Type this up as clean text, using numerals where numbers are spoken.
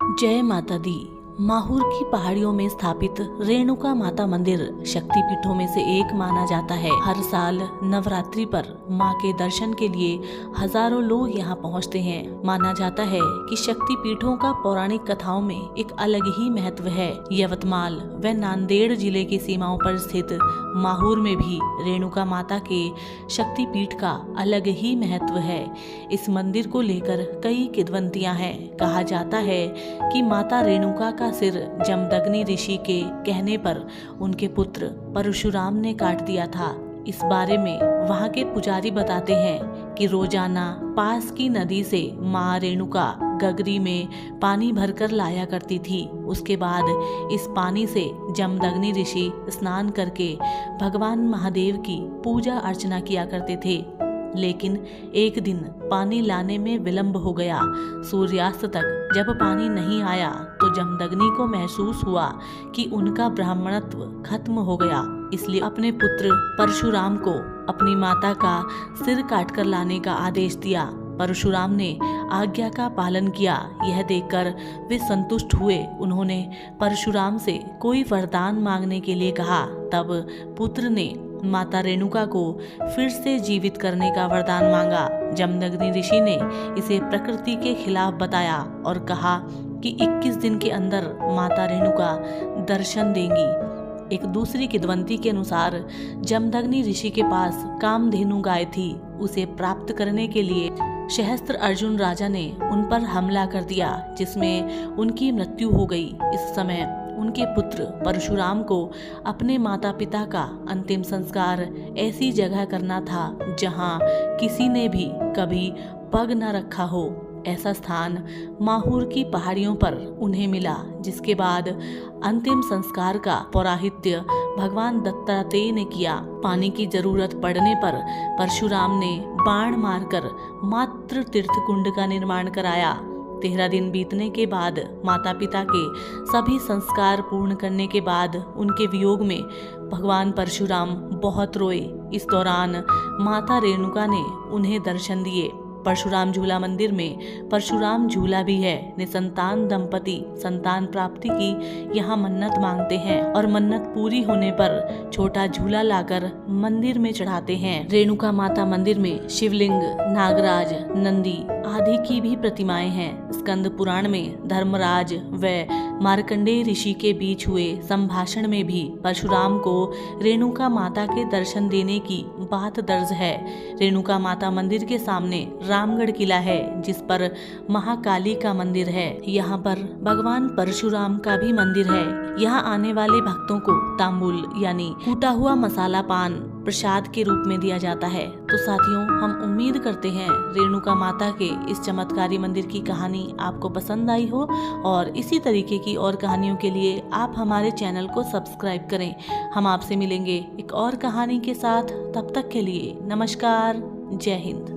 जय माता दी। माहौर की पहाड़ियों में स्थापित रेणुका माता मंदिर शक्तिपीठों में से एक माना जाता है। हर साल नवरात्रि पर मां के दर्शन के लिए हजारों लोग यहां पहुंचते हैं। माना जाता है कि शक्तिपीठों का पौराणिक कथाओं में एक अलग ही महत्व है। यवतमाल व नांदेड़ जिले की सीमाओं पर स्थित माहौर में भी रेणुका माता के शक्तिपीठ का अलग ही महत्व है। इस मंदिर को लेकर कई किंवदंतियां हैं। कहा जाता है कि माता रेणुका का सिर जमदग्नि ऋषि के कहने पर उनके पुत्र परशुराम ने काट दिया था। इस बारे में वहां के पुजारी बताते हैं कि रोजाना पास की नदी से मां रेणुका गगरी में पानी भरकर लाया करती थी। उसके बाद इस पानी से जमदग्नि ऋषि स्नान करके भगवान महादेव की पूजा अर्चना किया करते थे। लेकिन एक दिन पानी लाने में विलंब हो गया। सूर्यास्त तक जब पानी नहीं आया तो जमदग्नि को महसूस हुआ कि उनका ब्राह्मणत्व खत्म हो गया। इसलिए अपने पुत्र परशुराम को अपनी माता का सिर काटकर लाने का आदेश दिया। परशुराम ने आज्ञा का पालन किया। यह देखकर वे संतुष्ट हुए। उन्होंने परशुराम से कोई वरदान मांगने के लिए कहा। तब पुत्र ने माता रेणुका को फिर से जीवित करने का वरदान मांगा। जमदग्नि ऋषि ने इसे प्रकृति के खिलाफ बताया और कहा कि 21 दिन के अंदर माता रेणुका दर्शन देंगी। एक दूसरी किंवदंती के अनुसार जमदग्नि ऋषि के पास कामधेनु गाय थी। उसे प्राप्त करने के लिए सहस्त्र अर्जुन राजा ने उन पर हमला कर दिया, जिसमें उनकी मृत्यु हो गई। इस समय उनके पुत्र परशुराम को अपने माता पिता का अंतिम संस्कार ऐसी जगह करना था जहां किसी ने भी कभी पग न रखा हो। ऐसा स्थान माहौर की पहाड़ियों पर उन्हें मिला, जिसके बाद अंतिम संस्कार का पौराहित्य भगवान दत्तात्रेय ने किया। पानी की जरूरत पड़ने पर परशुराम ने बाण मारकर मातृ तीर्थ कुंड का निर्माण कराया। 13 दिन बीतने के बाद माता पिता के सभी संस्कार पूर्ण करने के बाद उनके वियोग में भगवान परशुराम बहुत रोए। इस दौरान माता रेणुका ने उन्हें दर्शन दिए। परशुराम झूला मंदिर में परशुराम झूला भी है। निसंतान दंपति संतान प्राप्ति की यहाँ मन्नत मांगते हैं और मन्नत पूरी होने पर छोटा झूला लाकर मंदिर में चढ़ाते हैं। रेणुका माता मंदिर में शिवलिंग, नागराज, नंदी आदि की भी प्रतिमाएं हैं। स्कंद पुराण में धर्मराज व मार्कंडेय ऋषि के बीच हुए संभाषण में भी परशुराम को रेणुका माता के दर्शन देने की बात दर्ज है। रेणुका माता मंदिर के सामने रामगढ़ किला है, जिस पर महाकाली का मंदिर है। यहाँ पर भगवान परशुराम का भी मंदिर है। यहाँ आने वाले भक्तों को तांबुल यानी कूटा हुआ मसाला पान प्रसाद के रूप में दिया जाता है। तो साथियों, हम उम्मीद करते हैं रेणुका माता के इस चमत्कारी मंदिर की कहानी आपको पसंद आई हो और इसी तरीके की और कहानियों के लिए आप हमारे चैनल को सब्सक्राइब करें। हम आपसे मिलेंगे एक और कहानी के साथ। तब तक के लिए नमस्कार, जय हिंद।